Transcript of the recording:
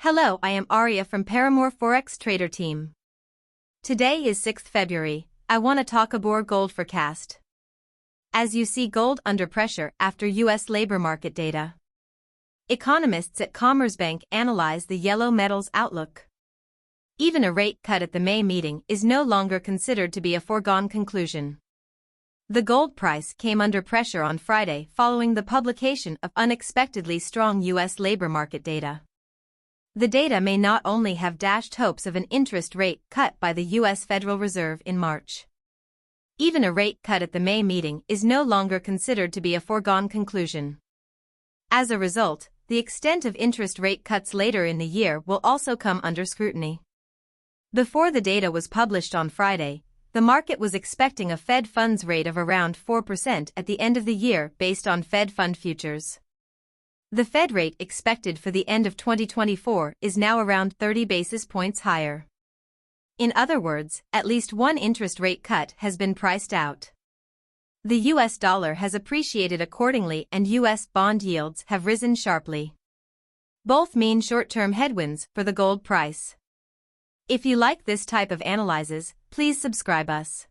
Hello, I am Aria from Paramour Forex Trader Team. Today is 6th February. I want to talk about gold forecast. As you see, gold under pressure after US labor market data. Economists at Commerzbank analyze the yellow metals outlook. Even a rate cut at the May meeting is no longer considered to be a foregone conclusion. The gold price came under pressure on Friday following the publication of unexpectedly strong US labor market data. The data may not only have dashed hopes of an interest rate cut by the US Federal Reserve in March. Even a rate cut at the May meeting is no longer considered to be a foregone conclusion. As a result, the extent of interest rate cuts later in the year will also come under scrutiny. Before the data was published on Friday, the market was expecting a Fed funds rate of around 4% at the end of the year based on Fed fund futures. The Fed rate expected for the end of 2024 is now around 30 basis points higher. In other words, at least one interest rate cut has been priced out. The US dollar has appreciated accordingly and US bond yields have risen sharply. Both mean short-term headwinds for the gold price. If you like this type of analysis, please subscribe us.